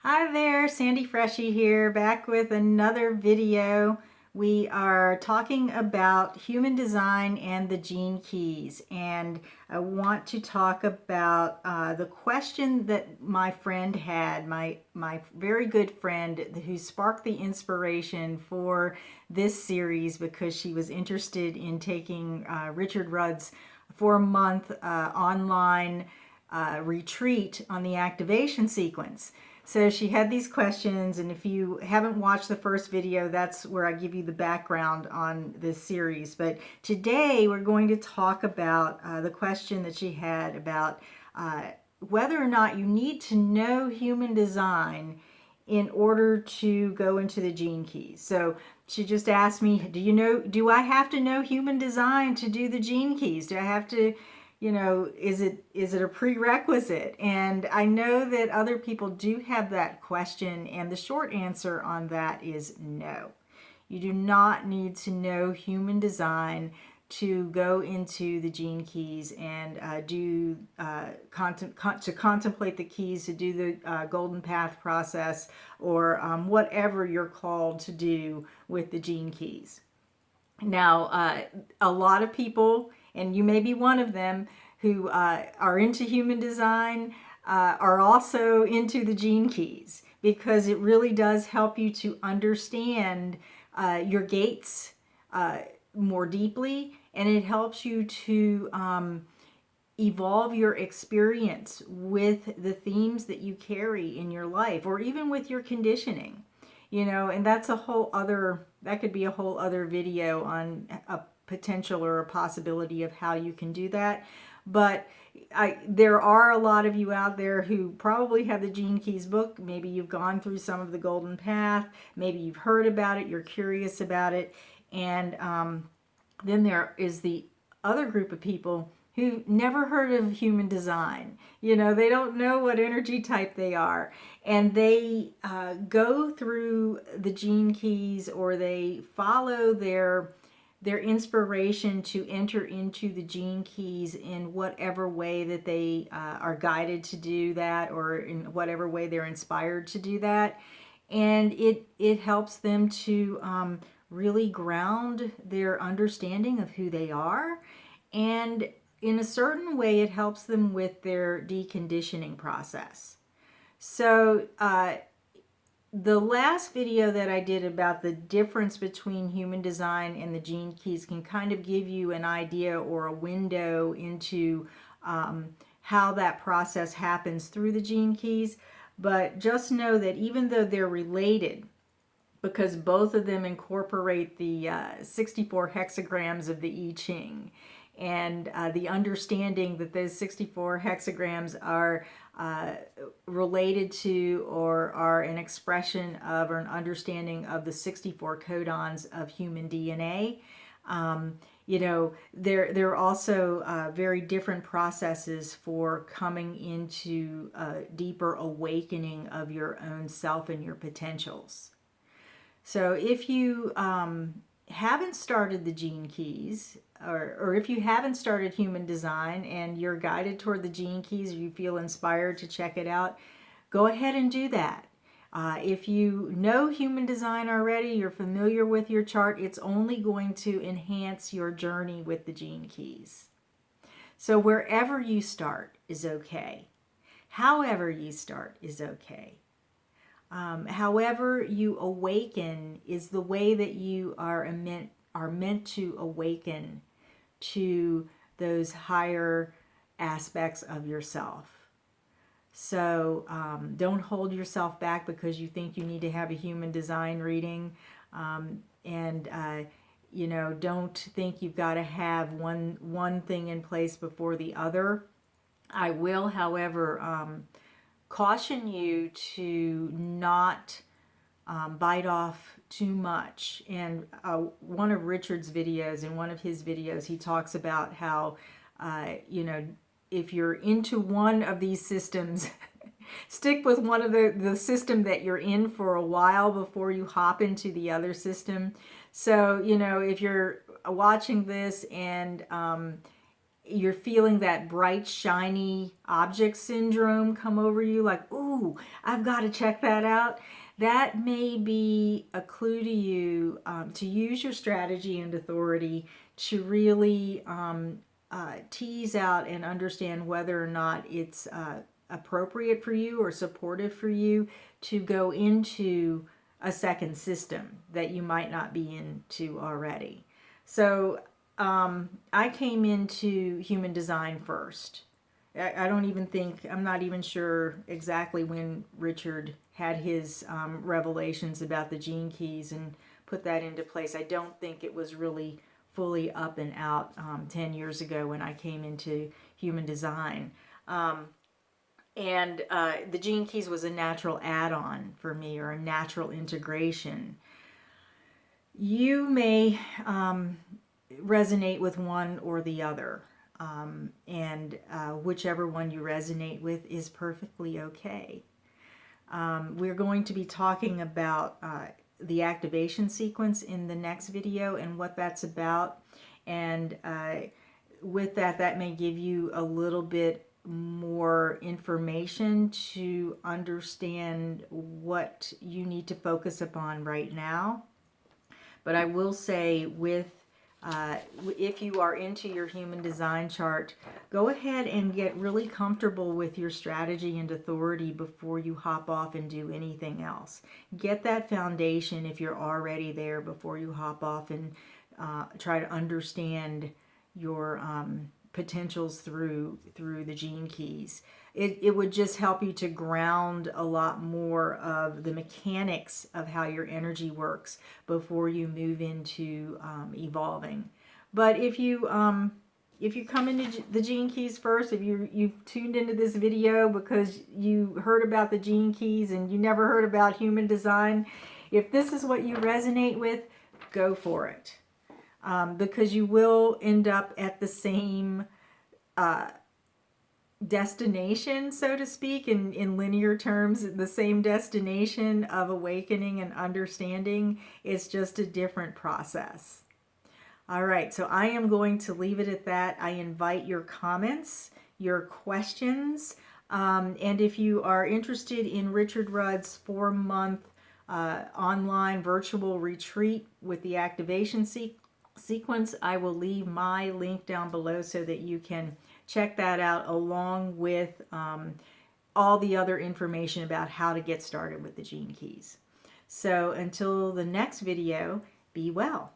Hi there, Sandy Freshy here, back with another video. We are talking about human design and the gene keys, and I want to talk about the question that my friend had, my very good friend who sparked the inspiration for this series because she was interested in taking Richard Rudd's 4-month online retreat on the activation sequence. So she had these questions, and if you haven't watched the first video, that's where I give you the background on this series. But today we're going to talk about the question that she had about whether or not you need to know human design in order to go into the gene keys. So she just asked me, do I have to know human design to do the gene keys? Do I have to, is it a prerequisite? And I know that other people do have that question, and the short answer on that is no. You do not need to know human design to go into the gene keys and to contemplate the keys, to do the golden path process, or whatever you're called to do with the gene keys. Now, a lot of people, and you may be one of them, who are into human design, are also into the gene keys, because it really does help you to understand your gates more deeply, and it helps you to evolve your experience with the themes that you carry in your life, or even with your conditioning. And that's that could be a whole other video on a potential or a possibility of how you can do that. But there are a lot of you out there who probably have the Gene Keys book. Maybe you've gone through some of the Golden Path. Maybe you've heard about it. You're curious about it. And then there is the other group of people who never heard of human design. They don't know what energy type they are. And they go through the gene keys, or they follow their inspiration to enter into the gene keys in whatever way that they are guided to do that, or in whatever way they're inspired to do that. And it helps them to really ground their understanding of who they are. And in a certain way, it helps them with their deconditioning process. So, the last video that I did about the difference between human design and the gene keys can kind of give you an idea or a window into how that process happens through the gene keys. But just know that even though they're related, because both of them incorporate the 64 hexagrams of the I Ching, and the understanding that those 64 hexagrams are related to, or are an expression of, or an understanding of the 64 codons of human DNA. There are also very different processes for coming into a deeper awakening of your own self and your potentials. So if you haven't started the gene keys, or if you haven't started human design and you're guided toward the gene keys, or you feel inspired to check it out, go ahead and do that. If you know human design already, you're familiar with your chart, it's only going to enhance your journey with the gene keys. So wherever you start is okay. However you start is okay. However you awaken is the way that you are meant to awaken to those higher aspects of yourself. So don't hold yourself back because you think you need to have a human design reading, and don't think you've got to have one thing in place before the other. I will, however, caution you to not bite off too much. And one of Richard's videos, in one of his videos, he talks about how, if you're into one of these systems, stick with one of the system that you're in for a while before you hop into the other system. So, if you're watching this and you're feeling that bright, shiny object syndrome come over you, like, ooh, I've got to check that out. That may be a clue to you to use your strategy and authority to really tease out and understand whether or not it's appropriate for you or supportive for you to go into a second system that you might not be into already. So I came into human design first. I don't even think, I'm not even sure exactly when Richard had his revelations about the gene keys and put that into place. I don't think it was really fully up and out 10 years ago when I came into human design. And the gene keys was a natural add-on for me, or a natural integration. You may resonate with one or the other, and whichever one you resonate with is perfectly okay. We're going to be talking about the activation sequence in the next video and what that's about, and with that, that may give you a little bit more information to understand what you need to focus upon right now. But I will say, with if you are into your human design chart, go ahead and get really comfortable with your strategy and authority before you hop off and do anything else. Get that foundation if you're already there before you hop off and try to understand your potentials through the gene keys. It would just help you to ground a lot more of the mechanics of how your energy works before you move into evolving. But if you come into the gene keys first, if you've tuned into this video because you heard about the gene keys and you never heard about human design, if this is what you resonate with, go for it. Because you will end up at the same destination, so to speak, in linear terms, the same destination of awakening and understanding. It's just a different process. All right, so I am going to leave it at that. I invite your comments, your questions, and if you are interested in Richard Rudd's 4-month online virtual retreat with the activation sequence, I will leave my link down below so that you can check that out, along with all the other information about how to get started with the gene keys. So until the next video, be well.